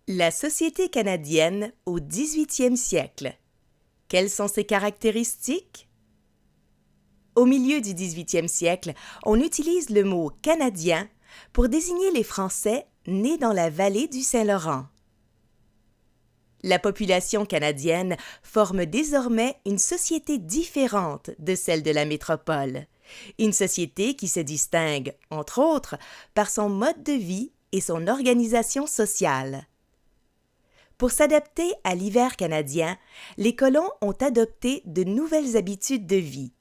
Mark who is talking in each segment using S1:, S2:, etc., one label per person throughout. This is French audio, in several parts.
S1: La société canadienne au 18e siècle. Quelles sont ses caractéristiques? Au milieu du 18e siècle, on utilise le mot « canadien » pour désigner les Français nés dans la vallée du Saint-Laurent. La population canadienne forme désormais une société différente de celle de la métropole. Une société qui se distingue, entre autres, par son mode de vie et son organisation sociale. Pour s'adapter à l'hiver canadien, les colons ont adopté de nouvelles habitudes de vie.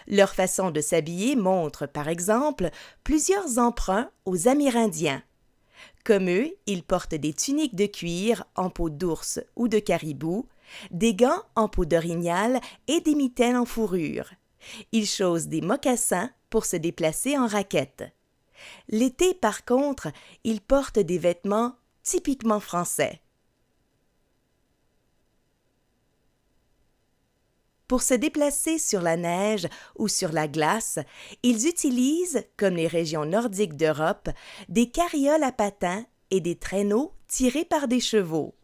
S1: Leur façon de s'habiller montre, par exemple, plusieurs emprunts aux Amérindiens. Comme eux, ils portent des tuniques de cuir en peau d'ours ou de caribou, des gants en peau d'orignal et des mitaines en fourrure. Ils chaussent des mocassins pour se déplacer en raquettes. L'été, par contre, ils portent des vêtements typiquement français. Pour se déplacer sur la neige ou sur la glace, ils utilisent, comme les régions nordiques d'Europe, des carrioles à patins et des traîneaux tirés par des chevaux.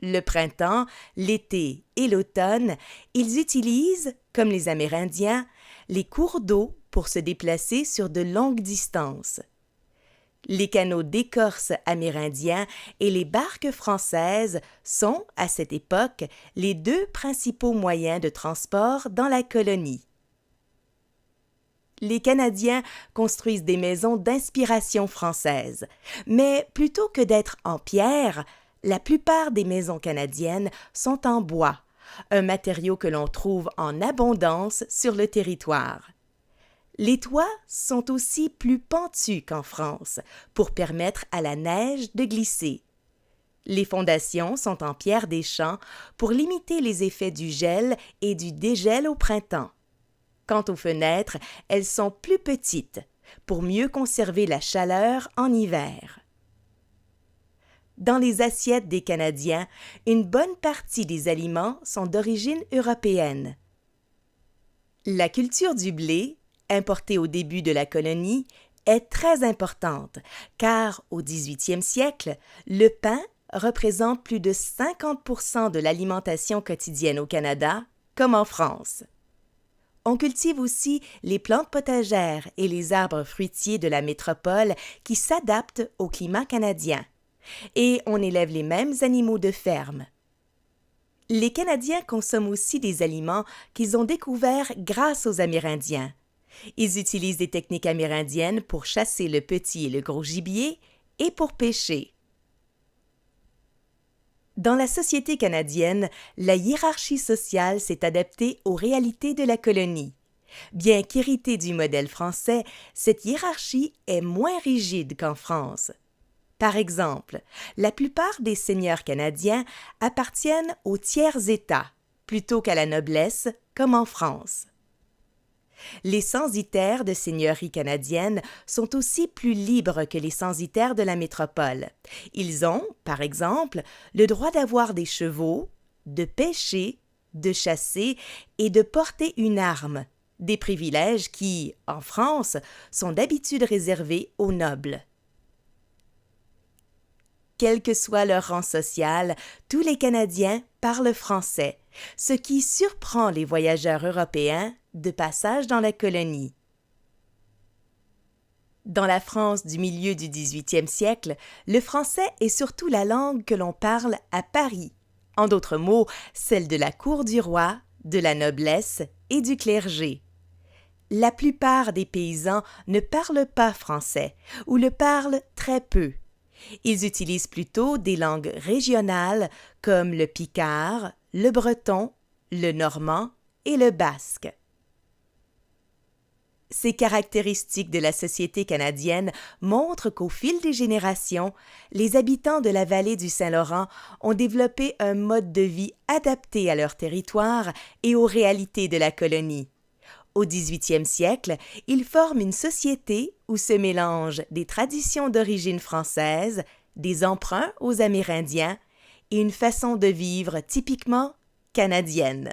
S1: Le printemps, l'été et l'automne, ils utilisent, comme les Amérindiens, les cours d'eau pour se déplacer sur de longues distances. Les canaux d'écorce amérindiens et les barques françaises sont, à cette époque, les deux principaux moyens de transport dans la colonie. Les Canadiens construisent des maisons d'inspiration française, mais plutôt que d'être en pierre, la plupart des maisons canadiennes sont en bois, un matériau que l'on trouve en abondance sur le territoire. Les toits sont aussi plus pentus qu'en France pour permettre à la neige de glisser. Les fondations sont en pierre des champs pour limiter les effets du gel et du dégel au printemps. Quant aux fenêtres, elles sont plus petites pour mieux conserver la chaleur en hiver. Dans les assiettes des Canadiens, une bonne partie des aliments sont d'origine européenne. La culture du blé, importée au début de la colonie, est très importante, car au 18e siècle, le pain représente plus de 50% de l'alimentation quotidienne au Canada, comme en France. On cultive aussi les plantes potagères et les arbres fruitiers de la métropole qui s'adaptent au climat canadien. Et on élève les mêmes animaux de ferme. Les Canadiens consomment aussi des aliments qu'ils ont découverts grâce aux Amérindiens. Ils utilisent des techniques amérindiennes pour chasser le petit et le gros gibier et pour pêcher. Dans la société canadienne, la hiérarchie sociale s'est adaptée aux réalités de la colonie. Bien qu'héritée du modèle français, cette hiérarchie est moins rigide qu'en France. Par exemple, la plupart des seigneurs canadiens appartiennent au tiers-état, plutôt qu'à la noblesse, comme en France. Les censitaires de seigneuries canadiennes sont aussi plus libres que les censitaires de la métropole. Ils ont, par exemple, le droit d'avoir des chevaux, de pêcher, de chasser et de porter une arme, des privilèges qui, en France, sont d'habitude réservés aux nobles. Quel que soit leur rang social, tous les Canadiens parlent français, ce qui surprend les voyageurs européens de passage dans la colonie. Dans la France du milieu du 18e siècle, le français est surtout la langue que l'on parle à Paris, en d'autres mots, celle de la cour du roi, de la noblesse et du clergé. La plupart des paysans ne parlent pas français ou le parlent très peu. Ils utilisent plutôt des langues régionales comme le picard, le breton, le normand et le basque. Ces caractéristiques de la société canadienne montrent qu'au fil des générations, les habitants de la vallée du Saint-Laurent ont développé un mode de vie adapté à leur territoire et aux réalités de la colonie. Au 18e siècle, ils forment une société où se mélangent des traditions d'origine française, des emprunts aux Amérindiens et une façon de vivre typiquement canadienne.